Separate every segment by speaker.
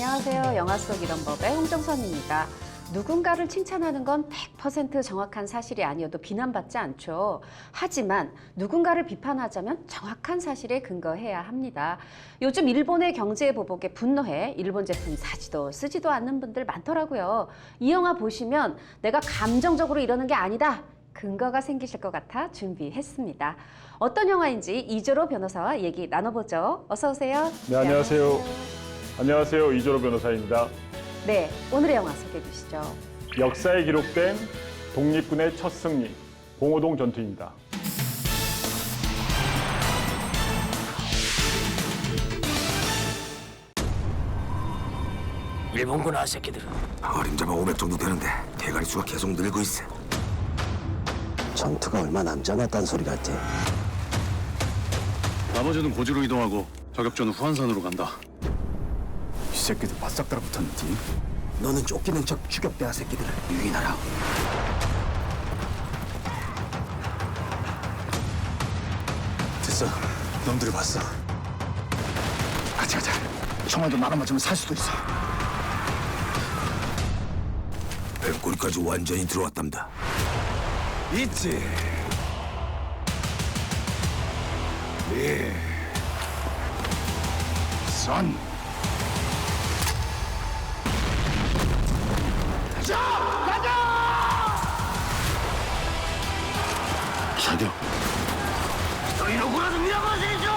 Speaker 1: 안녕하세요. 영화 속 이런 법의 홍정선입니다. 누군가를 칭찬하는 건 100% 정확한 사실이 아니어도 비난받지 않죠. 하지만 누군가를 비판하자면 정확한 사실에 근거해야 합니다. 요즘 일본의 경제 보복에 분노해 일본 제품 사지도 쓰지도 않는 분들 많더라고요. 이 영화 보시면 내가 감정적으로 이러는 게 아니다. 근거가 생기실 것 같아 준비했습니다. 어떤 영화인지 이조로 변호사와 얘기 나눠보죠. 어서 오세요.
Speaker 2: 네, 안녕하세요. 안녕하세요. 이조로 변호사입니다.
Speaker 1: 네, 오늘의 영화 소개해 주시죠.
Speaker 2: 역사에 기록된 독립군의 첫 승리, 봉오동 전투입니다.
Speaker 3: 일본군 아새끼들은
Speaker 4: 어림잡아 500 정도 되는데 대가리 수가 계속 늘고 있어.
Speaker 5: 전투가 얼마 남지 않았다는 소리 같지.
Speaker 6: 나머지는 고지로 이동하고 저격전은 후한산으로 간다.
Speaker 4: 이 새끼들 바싹 달아붙었는지. 너는 쫓기는 척 추격대하 새끼들을 유인하라. 됐어. 놈들을 봤어. 같이 가자. 총알도 나눠 맞으면 살 수도 있어. 뱀꼬리까지 완전히 들어왔답니다. 있지. 예. 선.
Speaker 6: 사격.
Speaker 3: 이러고라도 밀어버리죠.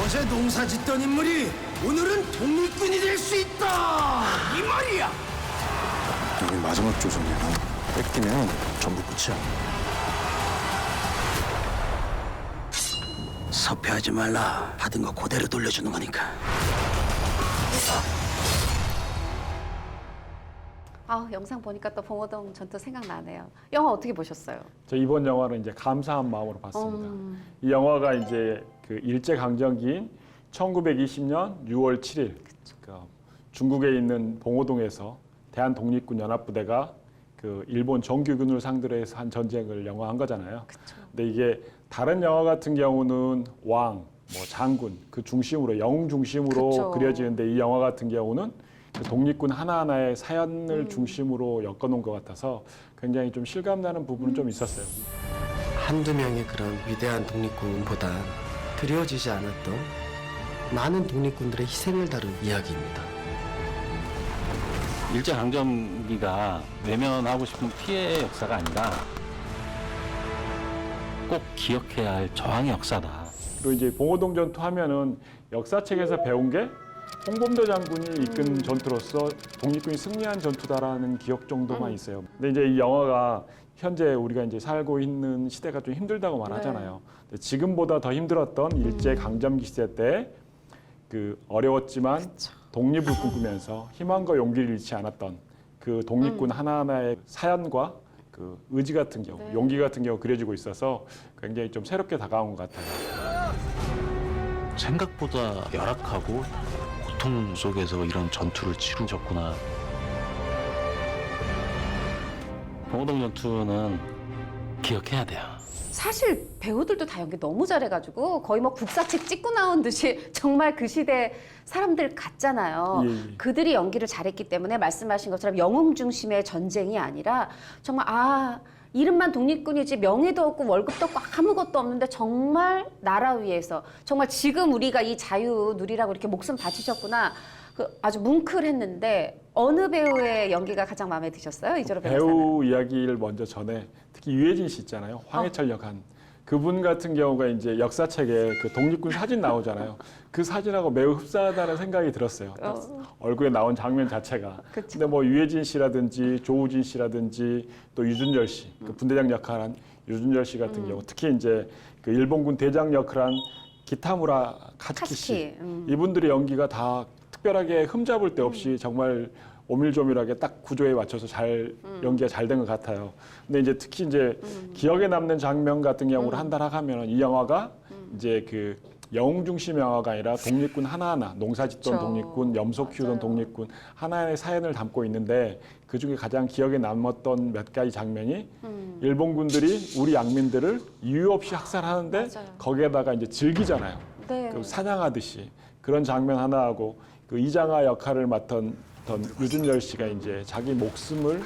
Speaker 4: 어제 농사 짓던 인물이 오늘은 독립군이 될 수 있다. 이 말이야.
Speaker 5: 여기 마지막 조정이야. 뺏기면 전부 끝이야.
Speaker 4: 섭외하지 말라. 받은 거 그대로 돌려주는 거니까.
Speaker 1: 영상 보니까 또 봉오동 전투 생각나네요. 영화 어떻게 보셨어요?
Speaker 2: 저 이번 영화를 이제 감사한 마음으로 봤습니다. 이 영화가 이제 그 일제 강점기인 1920년 6월 7일 그러니까 중국에 있는 봉오동에서 대한 독립군 연합부대가 그 일본 정규군을 상대로 해서 한 전쟁을 영화한 거잖아요.
Speaker 1: 그쵸.
Speaker 2: 근데 이게 다른 영화 같은 경우는 왕, 뭐 장군 그 중심으로 영웅 중심으로
Speaker 1: 그쵸.
Speaker 2: 그려지는데 이 영화 같은 경우는 그 독립군 하나하나의 사연을 중심으로 엮어놓은 것 같아서 굉장히 좀 실감나는 부분은 좀 있었어요.
Speaker 7: 한두 명의 그런 위대한 독립군보다 드려지지 않았던 많은 독립군들의 희생을 다룬 이야기입니다.
Speaker 8: 일제강점기가 외면하고 싶은 피해의 역사가 아니라 꼭 기억해야 할 저항의 역사다.
Speaker 2: 그리고 이제 봉오동 전투 하면은 역사책에서 배운 게 홍범도 장군이 이끈 전투로서 독립군이 승리한 전투다라는 기억 정도만 있어요. 근데 이제 이 영화가 현재 우리가 이제 살고 있는 시대가 좀 힘들다고 말하잖아요. 근데 지금보다 더 힘들었던 일제 강점기 시대 때 그 어려웠지만 독립을 꿈꾸면서 희망과 용기를 잃지 않았던 그 독립군 하나하나의 사연과 그 의지 같은 경우, 용기 같은 경우 그려지고 있어서 굉장히 좀 새롭게 다가온 것 같아요.
Speaker 8: 생각보다 열악하고 고통 속에서 이런 전투를 치르셨구나. 봉오동 전투는 기억해야 돼요.
Speaker 1: 사실 배우들도 다 연기 너무 잘해가지고 거의 뭐 국사책 찍고 나온 듯이 정말 그 시대 사람들 같잖아요.
Speaker 2: 예, 예.
Speaker 1: 그들이 연기를 잘했기 때문에 말씀하신 것처럼 영웅 중심의 전쟁이 아니라 정말 이름만 독립군이지 명예도 없고 월급도 없고 아무것도 없는데 정말 나라 위해서 정말 지금 우리가 이 자유 누리라고 이렇게 목숨 바치셨구나. 아주 뭉클했는데 어느 배우의 연기가 가장 마음에 드셨어요? 이조로 변호사는?
Speaker 2: 배우 이야기를 먼저 전에 특히 유해진 씨 있잖아요. 황해철 역한 그분 같은 경우가 이제 역사책에 그 독립군 사진 나오잖아요. 그 사진하고 매우 흡사하다는 생각이 들었어요. 딱 얼굴에 나온 장면 자체가.
Speaker 1: 그쵸.
Speaker 2: 근데 뭐 유해진 씨라든지 조우진 씨라든지 또 유준열 씨, 그 분대장 역할한 유준열 씨 같은 경우 특히 이제 그 일본군 대장 역할한 기타무라 카즈키 씨 이분들의 연기가 다 특별하게 흠잡을 데 없이 정말 오밀조밀하게 딱 구조에 맞춰서 잘 연기가 잘 된 것 같아요. 근데 이제 특히 이제 기억에 남는 장면 같은 경우를 한다라 하면 이 영화가 이제 그 영웅 중심 영화가 아니라 독립군 하나하나 농사짓던
Speaker 1: 그쵸.
Speaker 2: 독립군, 염소 키우던
Speaker 1: 맞아요.
Speaker 2: 독립군 하나의 사연을 담고 있는데 그중에 가장 기억에 남았던 몇 가지 장면이 일본군들이 우리 양민들을 이유 없이 학살하는데
Speaker 1: 맞아요.
Speaker 2: 거기에다가 이제 즐기잖아요.
Speaker 1: 네.
Speaker 2: 그 사냥하듯이 그런 장면 하나하고 그 이장하 역할을 맡던 유준열 씨가 이제 자기 목숨을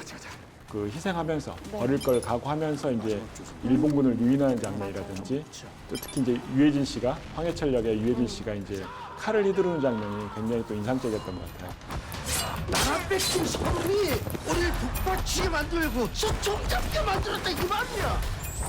Speaker 2: 그 희생하면서 버릴 걸 각오하면서 이제 일본군을 유인하는 장면이라든지 또 특히 이제 유해진 씨가 황해철 역의 유해진 씨가 이제 칼을 휘두르는 장면이 굉장히 또 인상적이었던 것 같아요.
Speaker 4: 나라 뺏긴 소문이 우리를 북받치게 만들고 저총 잡게 만들었다 이 말이야.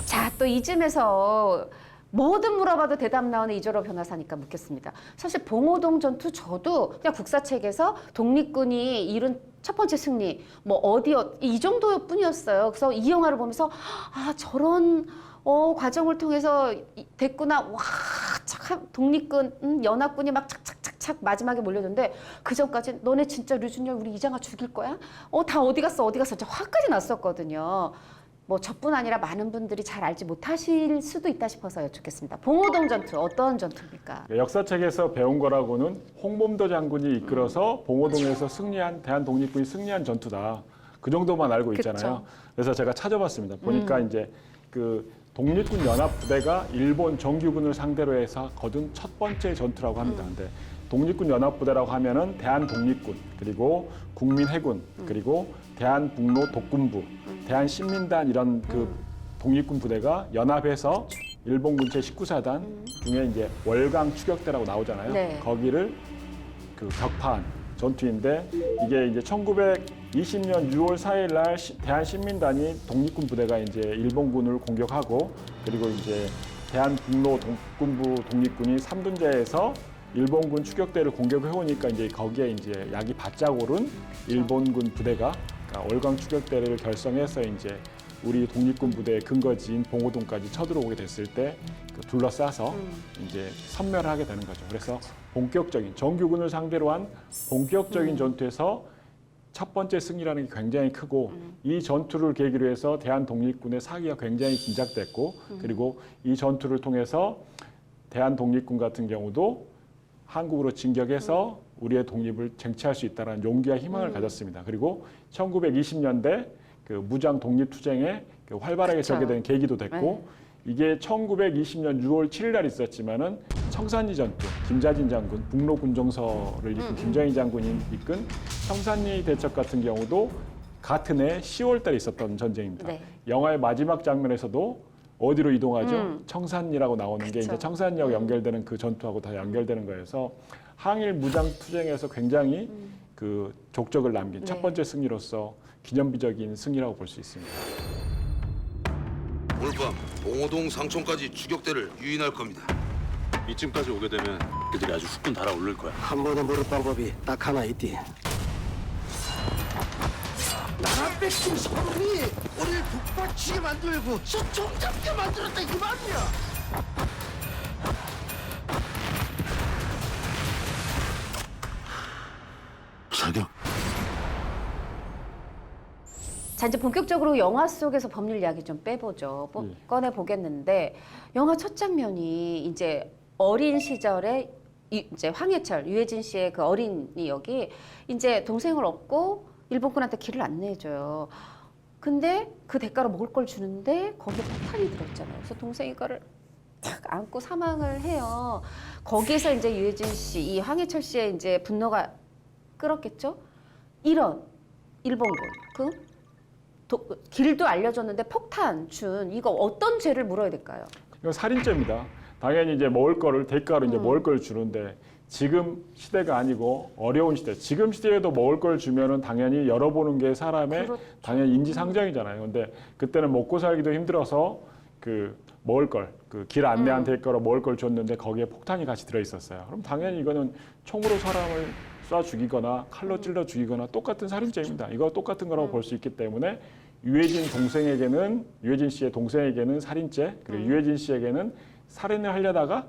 Speaker 1: 자, 또 이쯤에서 뭐든 물어봐도 대답 나오는 이조로 변호사니까 묻겠습니다. 사실 봉오동 전투 저도 그냥 국사책에서 독립군이 이룬 첫 번째 승리 뭐 어디요 이 정도뿐이었어요. 그래서 이 영화를 보면서 아 저런 과정을 통해서 됐구나. 와, 참 독립군 연합군이 막 착착착착 마지막에 몰려드는데 그 전까지 너네 진짜 류준열 우리 이장하 죽일 거야? 다 어디 갔어 어디 갔어? 진짜 화까지 났었거든요. 뭐 저뿐 아니라 많은 분들이 잘 알지 못하실 수도 있다 싶어서 여쭙겠습니다. 봉오동 전투 어떤 전투입니까?
Speaker 2: 역사책에서 배운 거라고는 홍범도 장군이 이끌어서 봉오동에서 승리한 대한 독립군이 승리한 전투다. 그 정도만 알고 있잖아요.
Speaker 1: 그쵸.
Speaker 2: 그래서 제가 찾아봤습니다. 보니까 이제 그 독립군 연합부대가 일본 정규군을 상대로 해서 거둔 첫 번째 전투라고 합니다. 근데 독립군 연합부대라고 하면은 대한독립군 그리고 국민해군 그리고 대한북로 독군부 대한신민단 이런 그 독립군 부대가 연합해서 일본군 제19사단 중에 이제 월강 추격대라고 나오잖아요.
Speaker 1: 네.
Speaker 2: 거기를 그 격파한 전투인데 이게 이제 1920년 6월 4일 날 대한신민단이 독립군 부대가 이제 일본군을 공격하고 그리고 이제 대한북로 독군부 독립군이 삼둔제에서 일본군 추격대를 공격해 오니까 이제 거기에 이제 약이 바짝 오른 일본군 부대가 그러니까 월강 추격대를 결성해서 이제 우리 독립군 부대의 근거지인 봉오동까지 쳐들어오게 됐을 때 그 둘러싸서 이제 섬멸하게 되는 거죠. 그래서 본격적인 정규군을 상대로 한 본격적인 전투에서 첫 번째 승리라는 게 굉장히 크고 이 전투를 계기로 해서 대한독립군의 사기가 굉장히 진작됐고 그리고 이 전투를 통해서 대한독립군 같은 경우도 한국으로 진격해서 우리의 독립을 쟁취할 수 있다는 용기와 희망을 가졌습니다. 그리고 1920년대 그 무장 독립투쟁에 그 활발하게
Speaker 1: 그쵸.
Speaker 2: 전개된 계기도 됐고
Speaker 1: 네.
Speaker 2: 이게 1920년 6월 7일 날 있었지만은 청산리 전투, 김자진 장군, 북로 군정서를 이끈 김정희 장군이 이끈 청산리 대첩 같은 경우도 같은 해 10월 달에 있었던 전쟁입니다.
Speaker 1: 네.
Speaker 2: 영화의 마지막 장면에서도 어디로 이동하죠? 청산리라고 나오는 게
Speaker 1: 그쵸.
Speaker 2: 이제 청산리하고 연결되는 그 전투하고 다 연결되는 거여서 항일 무장 투쟁에서 굉장히 그 족적을 남긴
Speaker 1: 네.
Speaker 2: 첫 번째 승리로서 기념비적인 승리라고 볼 수 있습니다.
Speaker 3: 오늘 밤 봉오동 상촌까지 추격대를 유인할 겁니다.
Speaker 6: 이쯤까지 오게 되면 그들이 아주 후끈 달아오를 거야.
Speaker 7: 한 번에 모를 방법이 딱 하나 있디.
Speaker 4: 나라 뺏긴 소문이 우리를 북받치게 만들고 저총 잡게 만들었다 이 말이야.
Speaker 6: 자격.
Speaker 1: 자, 이제 본격적으로 영화 속에서 법률 이야기 좀 빼보죠. 꺼내 보겠는데 영화 첫 장면이 이제 어린 시절에 이제 황해철, 유해진 씨의 그 어린이 역이 이제 동생을 얻고 일본군한테 길을 안내해줘요. 근데 그 대가로 먹을 걸 주는데 거기에 폭탄이 들어있잖아요. 그래서 동생이 이거를 탁 안고 사망을 해요. 거기에서 이제 유해진 씨, 이 황해철 씨의 이제 분노가 끌었겠죠. 이런 일본군 길도 알려줬는데 폭탄 준 이거 어떤 죄를 물어야 될까요?
Speaker 2: 이건 살인죄입니다. 당연히 이제 먹을 거를 대가로 이제 먹을 걸 주는데 지금 시대가 아니고 어려운 시대. 지금 시대에도 먹을 걸 주면은 당연히 열어보는 게 사람의
Speaker 1: 그렇죠.
Speaker 2: 당연히 인지상정이잖아요. 근데 그때는 먹고 살기도 힘들어서 그 먹을 걸, 그 길 안내한 대가로 먹을 걸 줬는데 거기에 폭탄이 같이 들어 있었어요. 그럼 당연히 이거는 총으로 사람을 쏴 죽이거나 칼로 찔러 죽이거나 똑같은 살인죄입니다. 이거 똑같은 거라고 볼 수 있기 때문에 유해진 씨의 동생에게는 살인죄, 그리고 유해진 씨에게는 살인을 하려다가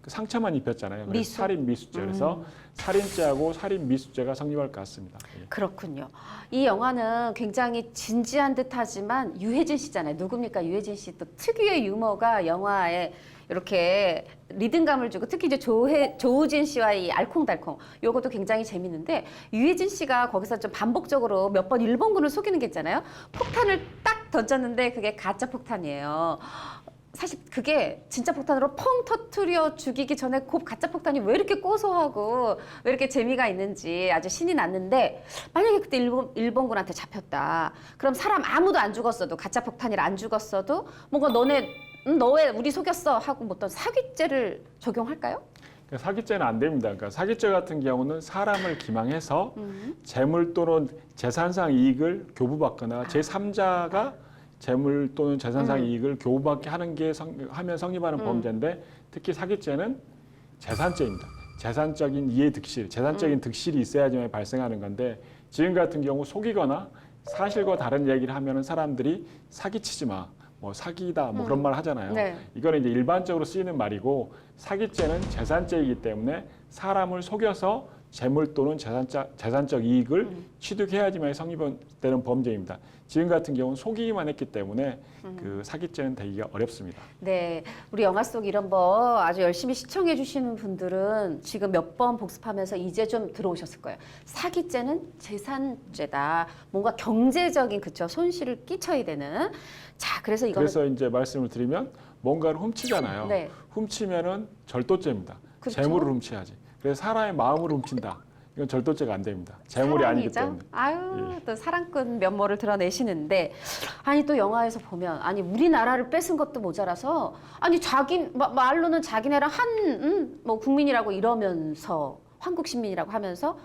Speaker 2: 그 상처만 입혔잖아요. 그래서
Speaker 1: 미수?
Speaker 2: 살인 미수죄. 그래서 살인죄하고 살인 미수죄가 성립할 것 같습니다. 예.
Speaker 1: 그렇군요. 이 영화는 굉장히 진지한 듯하지만 유해진 씨잖아요. 누굽니까? 유해진 씨 또 특유의 유머가 영화에 이렇게 리듬감을 주고 특히 이제 조우진 씨와 이 알콩달콩 요것도 굉장히 재밌는데 유해진 씨가 거기서 좀 반복적으로 몇 번 일본군을 속이는 게 있잖아요. 폭탄을 딱 던졌는데 그게 가짜 폭탄이에요. 사실 그게 진짜 폭탄으로 펑 터트려 죽이기 전에 그 가짜 폭탄이 왜 이렇게 고소하고 왜 이렇게 재미가 있는지 아주 신이 났는데 만약에 그때 일본군한테 잡혔다. 그럼 사람 아무도 안 죽었어도 가짜 폭탄이라 안 죽었어도 뭔가 너 왜 우리 속였어 하고 뭐 어떤 사기죄를 적용할까요?
Speaker 2: 그러니까 사기죄는 안 됩니다. 그러니까 사기죄 같은 경우는 사람을 기망해서 재물 또는 재산상 이익을 교부받거나 제3자가 재물 또는 재산상 이익을 교부받게 하는 게 하면 성립하는 범죄인데 특히 사기죄는 재산죄입니다. 재산적인 이해득실, 재산적인 득실이 있어야지만 발생하는 건데 지금 같은 경우 속이거나 사실과 다른 얘기를 하면은 사람들이 사기치지 마, 뭐 사기다, 뭐 그런 말 하잖아요.
Speaker 1: 네.
Speaker 2: 이거는 이제 일반적으로 쓰이는 말이고 사기죄는 재산죄이기 때문에 사람을 속여서 재물 또는 재산적 이익을 취득해야지만 성립되는 범죄입니다. 지금 같은 경우는 속이기만 했기 때문에 그 사기죄는 되기가 어렵습니다.
Speaker 1: 네, 우리 영화 속 이런 법 아주 열심히 시청해 주시는 분들은 지금 몇 번 복습하면서 이제 좀 들어오셨을 거예요. 사기죄는 재산죄다. 뭔가 경제적인 그쵸 손실을 끼쳐야 되는. 자, 그래서 이거는
Speaker 2: 그래서 이제 말씀을 드리면 뭔가를 훔치잖아요.
Speaker 1: 네.
Speaker 2: 훔치면은 절도죄입니다.
Speaker 1: 그렇죠.
Speaker 2: 재물을 훔쳐야지. 그래서 사람의 마음을 훔친다. 이건 절도죄가 안 됩니다. 재물이 아니기
Speaker 1: 사랑이죠?
Speaker 2: 때문에.
Speaker 1: 아유, 또 사랑꾼 면모를 드러내시는데 아니 또 영화에서 보면 아니 우리나라를 뺏은 것도 모자라서 아니 말로는 자기네랑 뭐 국민이라고 이러면서 한국 시민이라고 하면서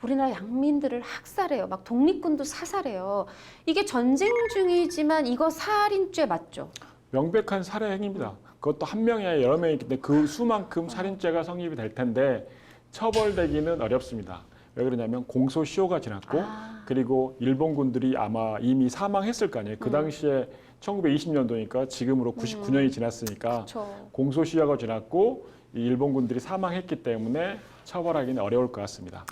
Speaker 1: 우리나라 양민들을 학살해요. 막 독립군도 사살해요. 이게 전쟁 중이지만 이거 살인죄 맞죠?
Speaker 2: 명백한 살해 행위입니다. 그것도 한 명이 아니라 여러 명이 있기 때문에 그 수만큼 살인죄가 성립이 될 텐데 처벌되기는 어렵습니다. 왜 그러냐면 공소시효가 지났고 그리고 일본군들이 아마 이미 사망했을 거 아니에요. 그 당시에 1920년도니까 지금으로 99년이 지났으니까
Speaker 1: 그쵸.
Speaker 2: 공소시효가 지났고 이 일본군들이 사망했기 때문에 처벌하기는 어려울 것 같습니다.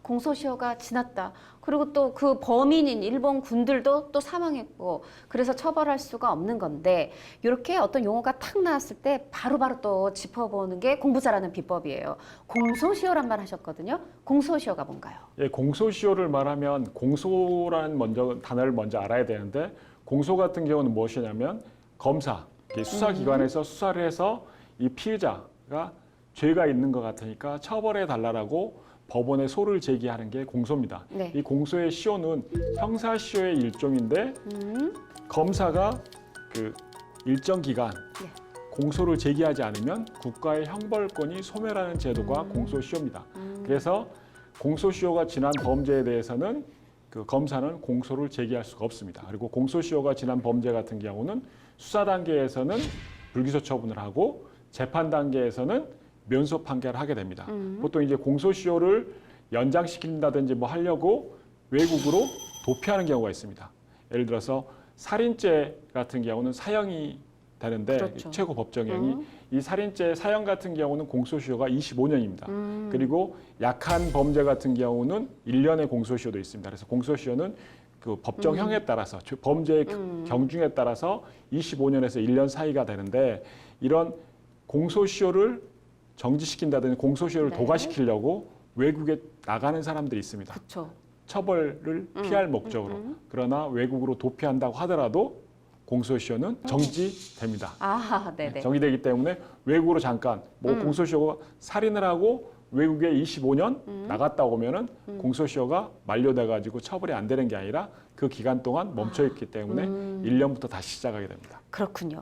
Speaker 1: 공소시효가 지났다. 그리고 또 그 범인인 일본 군들도 또 사망했고 그래서 처벌할 수가 없는 건데 이렇게 어떤 용어가 탁 나왔을 때 바로바로 또 짚어보는 게 공부 잘하는 비법이에요. 공소시효란 말 하셨거든요. 공소시효가 뭔가요?
Speaker 2: 예, 공소시효를 말하면 공소라는 단어를 먼저 알아야 되는데 공소 같은 경우는 무엇이냐면 검사, 수사기관에서 수사를 해서 이 피의자가 죄가 있는 것 같으니까 처벌해 달라고 법원에 소를 제기하는 게 공소입니다.
Speaker 1: 네.
Speaker 2: 이 공소의 시효는 형사시효의 일종인데 검사가 그 일정 기간
Speaker 1: 네.
Speaker 2: 공소를 제기하지 않으면 국가의 형벌권이 소멸하는 제도가 공소시효입니다. 그래서 공소시효가 지난 범죄에 대해서는 그 검사는 공소를 제기할 수가 없습니다. 그리고 공소시효가 지난 범죄 같은 경우는 수사 단계에서는 불기소 처분을 하고 재판 단계에서는 면소 판결을 하게 됩니다. 보통 이제 공소시효를 연장시킨다든지 뭐 하려고 외국으로 도피하는 경우가 있습니다. 예를 들어서 살인죄 같은 경우는 사형이 되는데
Speaker 1: 그렇죠.
Speaker 2: 최고 법정형이 이 살인죄 사형 같은 경우는 공소시효가 25년입니다. 그리고 약한 범죄 같은 경우는 1년의 공소시효도 있습니다. 그래서 공소시효는 그 법정형에 따라서 범죄의 경중에 따라서 25년에서 1년 사이가 되는데 이런 공소시효를 정지시킨다든지 공소시효를
Speaker 1: 네.
Speaker 2: 도과시키려고 외국에 나가는 사람들이 있습니다.
Speaker 1: 그렇죠.
Speaker 2: 처벌을 피할 목적으로. 그러나 외국으로 도피한다고 하더라도 공소시효는 정지됩니다.
Speaker 1: 네네.
Speaker 2: 정지되기 때문에 외국으로 잠깐 공소시효가 살인을 하고 외국에 25년 나갔다 오면은 공소시효가 만료돼 가지고 처벌이 안 되는 게 아니라 그 기간 동안 멈춰 있기 때문에 1년부터 다시 시작하게 됩니다.
Speaker 1: 그렇군요.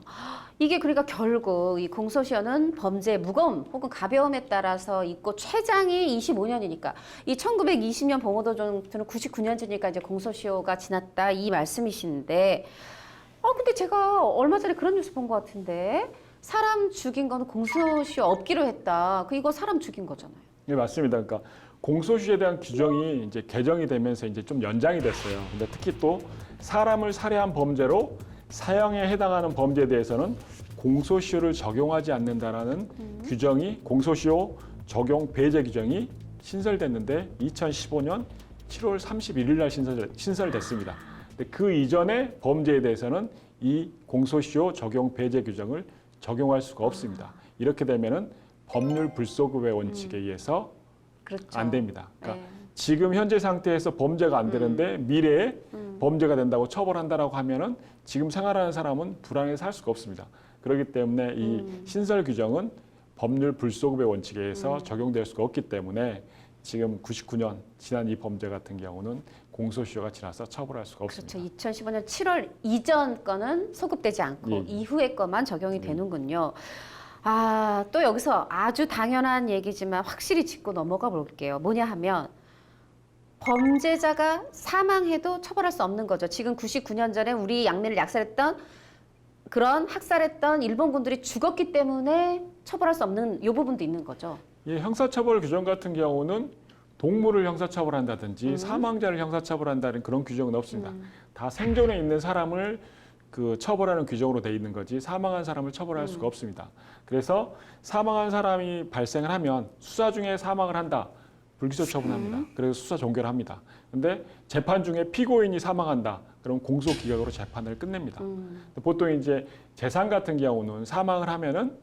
Speaker 1: 이게 그러니까 결국 이 공소시효는 범죄의 무거움 혹은 가벼움에 따라서 있고 최장이 25년이니까 이 1920년 범어도 정도는 99년쯤이니까 이제 공소시효가 지났다 이 말씀이신데 근데 제가 얼마 전에 그런 뉴스 본 것 같은데 사람 죽인 거는 공소시효 없기로 했다. 이거 사람 죽인 거잖아요.
Speaker 2: 네, 맞습니다. 그러니까 공소시효에 대한 규정이 이제 개정이 되면서 이제 좀 연장이 됐어요. 근데 특히 또 사람을 살해한 범죄로 사형에 해당하는 범죄에 대해서는 공소시효를 적용하지 않는다라는 규정이 공소시효 적용 배제 규정이 신설됐는데 2015년 7월 31일 날 신설됐습니다. 근데 그 이전의 범죄에 대해서는 이 공소시효 적용 배제 규정을 적용할 수가 없습니다. 이렇게 되면은 법률 불소급의 원칙에 의해서
Speaker 1: 그렇죠.
Speaker 2: 안 됩니다. 그러니까
Speaker 1: 네.
Speaker 2: 지금 현재 상태에서 범죄가 안 되는데 미래에 범죄가 된다고 처벌한다라고 하면은 지금 생활하는 사람은 불안해서 살 수가 없습니다. 그렇기 때문에 이 신설 규정은 법률 불소급의 원칙에 의해서 적용될 수가 없기 때문에 지금 99년 지난 이 범죄 같은 경우는 공소시효가 지나서 처벌할 수가 없습니다.
Speaker 1: 그렇죠. 2015년 7월 이전 거는 소급되지 않고
Speaker 2: 예.
Speaker 1: 이후의 것만 적용이 되는군요. 아, 또 여기서 아주 당연한 얘기지만 확실히 짚고 넘어가 볼게요. 뭐냐 하면 범죄자가 사망해도 처벌할 수 없는 거죠. 지금 99년 전에 우리 양민을 약살했던 그런 학살했던 일본군들이 죽었기 때문에 처벌할 수 없는 이 부분도 있는 거죠.
Speaker 2: 이 형사처벌 규정 같은 경우는 동물을 형사처벌한다든지 사망자를 형사처벌한다는 그런 규정은 없습니다. 다 생존에 있는 사람을 그 처벌하는 규정으로 돼 있는 거지 사망한 사람을 처벌할 수가 없습니다. 그래서 사망한 사람이 발생을 하면 수사 중에 사망을 한다. 불기소 처분합니다. 그래서 수사 종결을 합니다. 근데 재판 중에 피고인이 사망한다. 그럼 공소 기각으로 재판을 끝냅니다. 보통 이제 재산 같은 경우는 사망을 하면은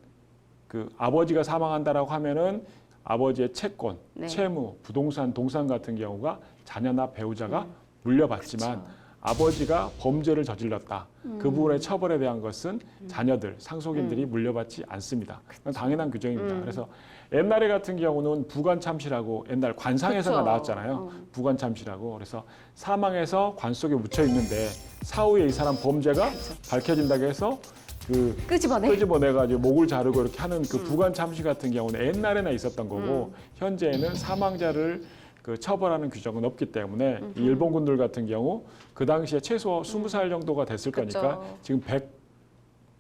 Speaker 2: 그 아버지가 사망한다라고 하면은 아버지의 채권,
Speaker 1: 네.
Speaker 2: 채무, 부동산, 동산 같은 경우가 자녀나 배우자가 물려받지만
Speaker 1: 그쵸.
Speaker 2: 아버지가 범죄를 저질렀다. 그 부분의 처벌에 대한 것은 자녀들, 상속인들이 물려받지 않습니다. 그건 당연한 규정입니다. 그래서 옛날에 같은 경우는 부관참시라고 옛날 관상에서가
Speaker 1: 그쵸.
Speaker 2: 나왔잖아요. 부관참시라고. 그래서 사망해서 관 속에 묻혀 있는데 사후에 이 사람 범죄가 밝혀진다고 해서 그 끄집어내가지고 목을 자르고 이렇게 하는 그 부관참시 같은 경우는 옛날에나 있었던 거고 현재는 사망자를 그 처벌하는 규정은 없기 때문에 이 일본군들 같은 경우 그 당시에 최소 20살 정도가 됐을
Speaker 1: 그쵸.
Speaker 2: 거니까 지금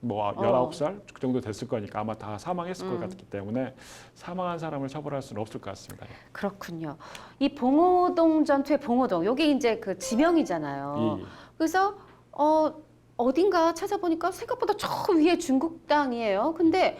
Speaker 2: 19살 그 정도 됐을 거니까 아마 다 사망했을 것 같기 때문에 사망한 사람을 처벌할 수는 없을 것 같습니다.
Speaker 1: 그렇군요. 이 봉오동 전투의 봉오동, 여기 이제 그 지명이잖아요.
Speaker 2: 예.
Speaker 1: 그래서 어딘가 찾아보니까 생각보다 저 위에 중국 땅이에요. 근데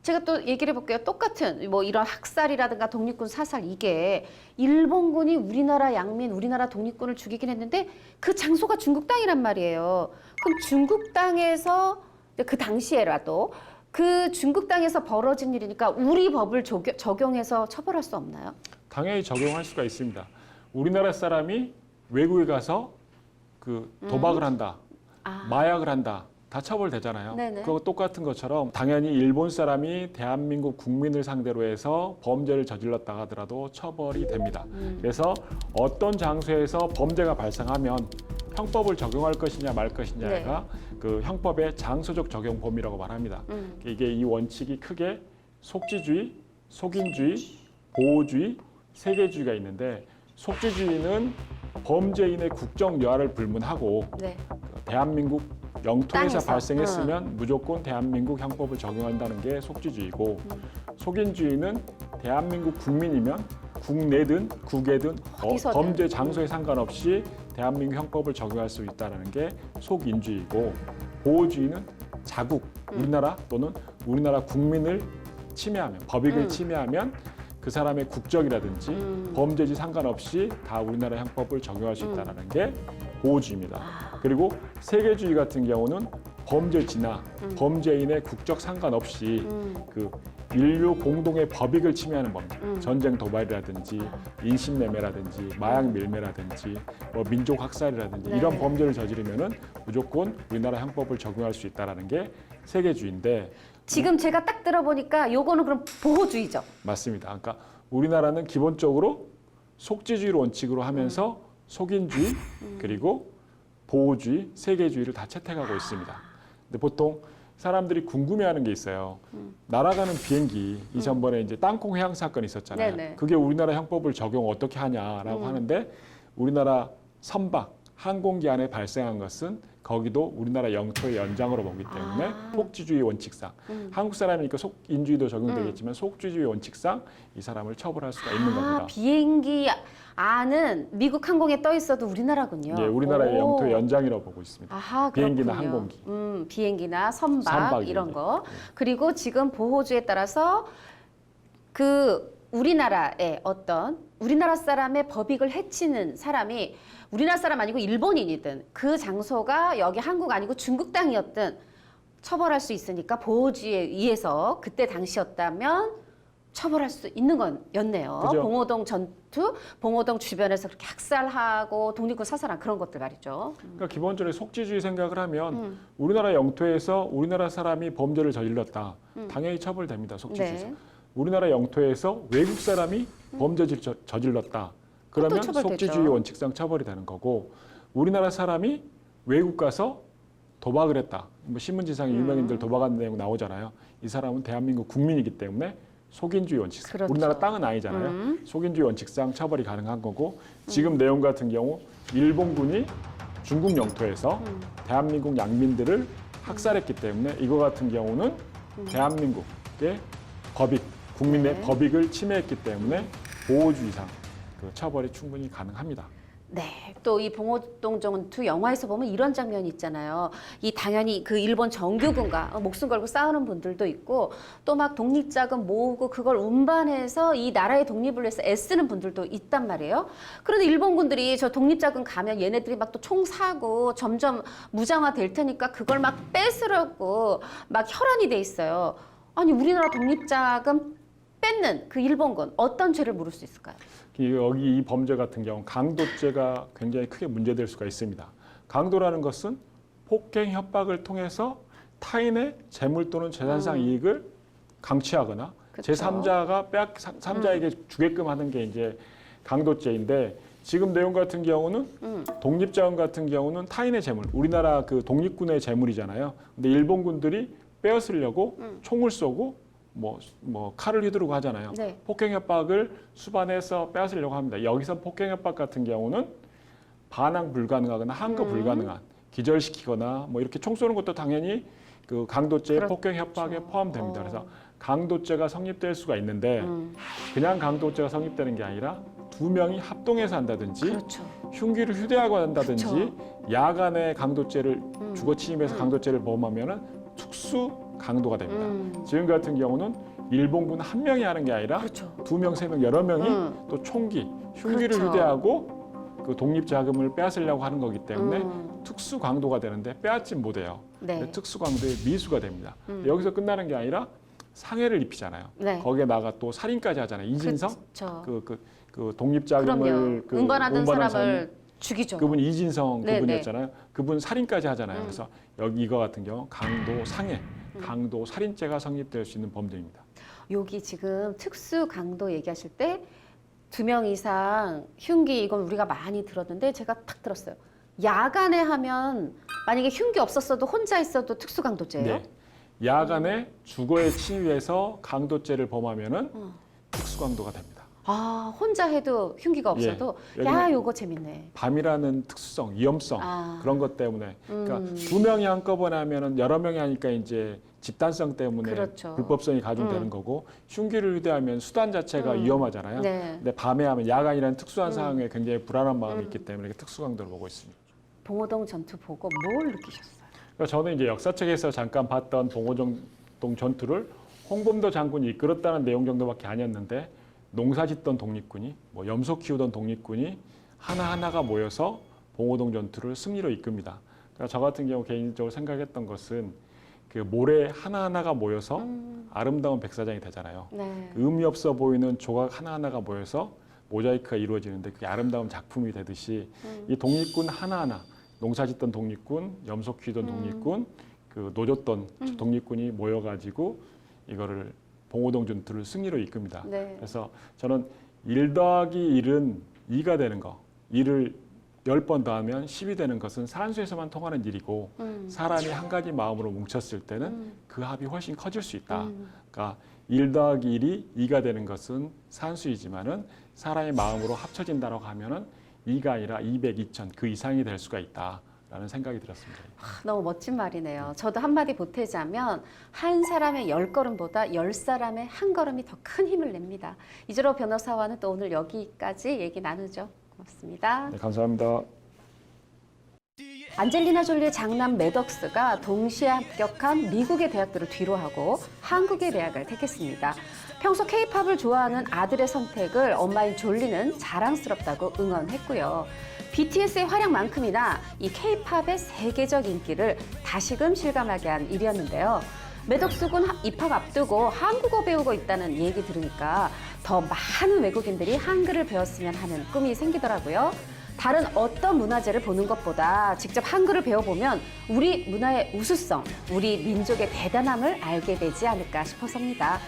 Speaker 1: 제가 또 얘기를 해볼게요. 똑같은 뭐 이런 학살이라든가 독립군 사살 이게 일본군이 우리나라 양민, 우리나라 독립군을 죽이긴 했는데 그 장소가 중국 땅이란 말이에요. 그럼 중국 땅에서 그 당시에라도 그 중국 땅에서 벌어진 일이니까 우리 법을 적용해서 처벌할 수 없나요?
Speaker 2: 당연히 적용할 수가 있습니다. 우리나라 사람이 외국에 가서 그 도박을 한다, 마약을 한다. 다 처벌되잖아요.
Speaker 1: 네네.
Speaker 2: 그거 똑같은 것처럼 당연히 일본 사람이 대한민국 국민을 상대로 해서 범죄를 저질렀다 하더라도 처벌이 됩니다. 그래서 어떤 장소에서 범죄가 발생하면 형법을 적용할 것이냐 말 것이냐가 그 형법의 장소적 적용 범위라고 말합니다. 이게 이 원칙이 크게 속지주의, 속인주의, 보호주의, 세계주의가 있는데 속지주의는 범죄인의 국적 여하를 불문하고
Speaker 1: 네.
Speaker 2: 대한민국 영토에서
Speaker 1: 땅에서.
Speaker 2: 발생했으면 무조건 대한민국 형법을 적용한다는 게 속지주의고 속인주의는 대한민국 국민이면 국내든 국외든
Speaker 1: 어디서든.
Speaker 2: 범죄 장소에 상관없이 대한민국 형법을 적용할 수 있다는 게 속인주의고 보호주의는 자국, 우리나라 또는 우리나라 국민을 침해하면 법익을 침해하면 그 사람의 국적이라든지 범죄지 상관없이 다 우리나라 형법을 적용할 수 있다는 게 보호주의입니다. 그리고 세계주의 같은 경우는 범죄지나 범죄인의 국적 상관없이 그 인류 공동의 법익을 침해하는 범죄, 전쟁 도발이라든지 인신매매라든지 마약 밀매라든지 뭐 민족 학살이라든지
Speaker 1: 네.
Speaker 2: 이런 범죄를 저지르면은 무조건 우리나라 형법을 적용할 수 있다는 게 세계주의인데.
Speaker 1: 지금 제가 딱 들어보니까 요거는 그럼 보호주의죠.
Speaker 2: 맞습니다. 그러니까 우리나라는 기본적으로 속지주의를 원칙으로 하면서 속인주의 그리고 보호주의, 세계주의를 다 채택하고 있습니다. 근데 보통 사람들이 궁금해하는 게 있어요. 날아가는 비행기 이전번에 이제 땅콩 해양 사건이 있었잖아요.
Speaker 1: 네네.
Speaker 2: 그게 우리나라 형법을 적용 어떻게 하냐라고 하는데 우리나라 선박 항공기 안에 발생한 것은 거기도 우리나라 영토의 연장으로 보기 때문에 속지주의 원칙상 한국 사람이니까 속인주의도 적용되겠지만 속지주의 원칙상 이 사람을 처벌할 수가 있는 겁니다.
Speaker 1: 비행기 안은 미국 항공에 떠 있어도 우리나라군요.
Speaker 2: 예, 우리나라의
Speaker 1: 오.
Speaker 2: 영토의 연장이라고 보고 있습니다.
Speaker 1: 아하,
Speaker 2: 비행기나
Speaker 1: 그렇군요.
Speaker 2: 항공기.
Speaker 1: 비행기나 선박
Speaker 2: 선박이
Speaker 1: 이런
Speaker 2: 이제.
Speaker 1: 거. 그리고 지금 보호주에 따라서 그 우리나라의 어떤 우리나라 사람의 법익을 해치는 사람이 우리나라 사람 아니고 일본인이든 그 장소가 여기 한국 아니고 중국 땅이었든 처벌할 수 있으니까 보호주의에 의해서 그때 당시였다면 처벌할 수 있는 건였네요.
Speaker 2: 그죠.
Speaker 1: 봉오동 전투, 봉오동 주변에서 그렇게 학살하고 독립군 사살한 그런 것들 말이죠.
Speaker 2: 그러니까 기본적으로 속지주의 생각을 하면 우리나라 영토에서 우리나라 사람이 범죄를 저질렀다. 당연히 처벌됩니다. 속지주의에서.
Speaker 1: 네.
Speaker 2: 우리나라 영토에서 외국 사람이 범죄를 저질렀다. 그러면
Speaker 1: 그것도 처벌되죠.
Speaker 2: 속지주의 원칙상 처벌이 되는 거고 우리나라 사람이 외국 가서 도박을 했다. 뭐 신문지상에 유명인들 도박한 내용 나오잖아요. 이 사람은 대한민국 국민이기 때문에 속인주의 원칙상
Speaker 1: 그렇죠.
Speaker 2: 우리나라 땅은 아니잖아요. 속인주의 원칙상 처벌이 가능한 거고 지금 내용 같은 경우 일본군이 중국 영토에서 대한민국 양민들을 학살했기 때문에 이거 같은 경우는 대한민국의 법익, 국민의
Speaker 1: 네.
Speaker 2: 법익을 침해했기 때문에 보호주의상 그 처벌이 충분히 가능합니다.
Speaker 1: 네, 또 이 봉오동 전투 영화에서 보면 이런 장면이 있잖아요. 이 당연히 그 일본 정규군과 목숨 걸고 싸우는 분들도 있고 또 막 독립자금 모으고 그걸 운반해서 이 나라의 독립을 위해서 애쓰는 분들도 있단 말이에요. 그런데 일본군들이 저 독립자금 가면 얘네들이 막 또 총 사고 점점 무장화 될 테니까 그걸 막 뺏으려고 막 혈안이 돼 있어요. 아니 우리나라 독립자금 뺏는 그 일본군 어떤 죄를 물을 수 있을까요?
Speaker 2: 여기 이 범죄 같은 경우 강도죄가 굉장히 크게 문제될 수가 있습니다. 강도라는 것은 폭행 협박을 통해서 타인의 재물 또는 재산상 이익을 강취하거나
Speaker 1: 그쵸.
Speaker 2: 제3자가 삼자에게 주게끔 하는 게 이제 강도죄인데 지금 내용 같은 경우는 독립자금 같은 경우는 타인의 재물, 우리나라 그 독립군의 재물이잖아요. 근데 일본군들이 빼앗으려고 총을 쏘고 뭐 칼을 휘두르고 하잖아요.
Speaker 1: 네.
Speaker 2: 폭행 협박을 수반해서 빼앗으려고 합니다. 여기서 폭행 협박 같은 경우는 반항 불가능하거나 항거 불가능한 기절시키거나 뭐 이렇게 총 쏘는 것도 당연히 그 강도죄
Speaker 1: 그렇죠.
Speaker 2: 폭행 협박에 포함됩니다. 그래서 강도죄가 성립될 수가 있는데 그냥 강도죄가 성립되는 게 아니라 두 명이 합동해서 한다든지
Speaker 1: 그렇죠.
Speaker 2: 흉기를 휴대하고 한다든지 야간에 강도죄를 주거 침입해서 강도죄를 범하면은 특수 강도가 됩니다. 지금 같은 경우는 일본군 한 명이 하는 게 아니라
Speaker 1: 그렇죠.
Speaker 2: 두 명, 세 명, 여러 명이 또 총기, 흉기를
Speaker 1: 그렇죠.
Speaker 2: 휴대하고 그 독립 자금을 빼앗으려고 하는 거기 때문에 특수 강도가 되는데 빼앗진 못해요.
Speaker 1: 네.
Speaker 2: 근데 특수 강도의 미수가 됩니다. 여기서 끝나는 게 아니라 상해를 입히잖아요.
Speaker 1: 네.
Speaker 2: 거기에다가 또 살인까지 하잖아요. 이진성
Speaker 1: 그렇죠.
Speaker 2: 그 독립 자금을
Speaker 1: 그럼요. 운반하던 사람을
Speaker 2: 사람이
Speaker 1: 죽이죠.
Speaker 2: 그분 이진성
Speaker 1: 네,
Speaker 2: 그분이었잖아요. 그분 살인까지 하잖아요. 그래서 여기 이거 같은 경우 강도 상해, 강도 살인죄가 성립될 수 있는 범죄입니다.
Speaker 1: 여기 지금 특수 강도 얘기하실 때 2명 이상 흉기 이건 우리가 많이 들었는데 제가 딱 들었어요. 야간에 하면 만약에 흉기 없었어도 혼자 있어도 특수 강도죄예요?
Speaker 2: 네. 야간에 주거에 침입해서 강도죄를 범하면은 특수 강도가 됩니다.
Speaker 1: 아 혼자 해도 흉기가 없어도
Speaker 2: 예.
Speaker 1: 야 요거 재밌네.
Speaker 2: 밤이라는 특수성, 위험성
Speaker 1: 아.
Speaker 2: 그런 것 때문에 그러니까 두 명이 한꺼번에 하면은 여러 명이 하니까 이제 집단성 때문에
Speaker 1: 그렇죠.
Speaker 2: 불법성이 가중되는 거고 흉기를 휴대하면 수단 자체가 위험하잖아요.
Speaker 1: 네.
Speaker 2: 근데 밤에 하면 야간이라는 특수한 상황에 굉장히 불안한 마음이 있기 때문에 이렇게 특수 강도를 보고 있습니다.
Speaker 1: 봉오동 전투 보고 뭘 느끼셨어요?
Speaker 2: 그러니까 저는 이제 역사책에서 잠깐 봤던 봉오동 전투를 홍범도 장군이 이끌었다는 내용 정도밖에 아니었는데 농사짓던 독립군이 뭐 염소 키우던 독립군이 하나하나가 모여서 봉오동 전투를 승리로 이끕니다. 그러니까 저 같은 경우 개인적으로 생각했던 것은 그 모래 하나하나가 모여서 아름다운 백사장이 되잖아요.
Speaker 1: 네.
Speaker 2: 의미 없어 보이는 조각 하나하나가 모여서 모자이크가 이루어지는데 그게 아름다운 작품이 되듯이 이 독립군 하나하나 농사짓던 독립군, 염소 키우던 독립군, 그 노졌던 독립군이 모여가지고 이거를 봉오동 전투를 승리로 이끕니다.
Speaker 1: 네.
Speaker 2: 그래서 저는 1 더하기 1은 2가 되는 거, 1을 10번 더하면 10이 되는 것은 산수에서만 통하는 일이고 사람이 한 가지 마음으로 뭉쳤을 때는 그 합이 훨씬 커질 수 있다. 그러니까 1 더하기 1이 2가 되는 것은 산수이지만은 사람의 마음으로 합쳐진다라고 하면은 2가 아니라 200, 2000 그 이상이 될 수가 있다라는 생각이 들었습니다.
Speaker 1: 너무 멋진 말이네요. 저도 한마디 보태자면 한 사람의 10걸음보다 10사람의 한 걸음이 더 큰 힘을 냅니다. 이재로 변호사와는 또 오늘 여기까지 얘기 나누죠. 고맙습니다.
Speaker 2: 네, 감사합니다.
Speaker 1: 안젤리나 졸리의 장남 매덕스가 동시에 합격한 미국의 대학들을 뒤로하고 한국의 대학을 택했습니다. 평소 K-팝을 좋아하는 아들의 선택을 엄마인 졸리는 자랑스럽다고 응원했고요. BTS의 활약만큼이나 이 K-팝의 세계적 인기를 다시금 실감하게 한 일이었는데요. 매덕수군 입학 앞두고 한국어 배우고 있다는 얘기 들으니까 더 많은 외국인들이 한글을 배웠으면 하는 꿈이 생기더라고요. 다른 어떤 문화재를 보는 것보다 직접 한글을 배워보면 우리 문화의 우수성, 우리 민족의 대단함을 알게 되지 않을까 싶어서입니다.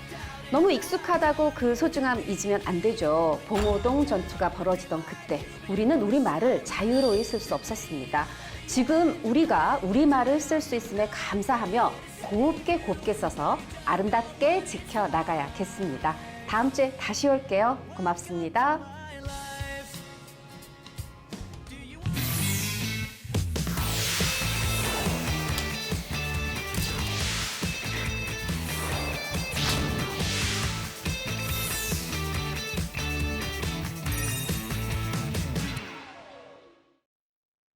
Speaker 1: 너무 익숙하다고 그 소중함 잊으면 안 되죠. 봉오동 전투가 벌어지던 그때 우리는 우리말을 자유로이 쓸 수 없었습니다. 지금 우리가 우리말을 쓸 수 있음에 감사하며 곱게 써서 아름답게 지켜나가야겠습니다. 다음 주에 다시 올게요. 고맙습니다.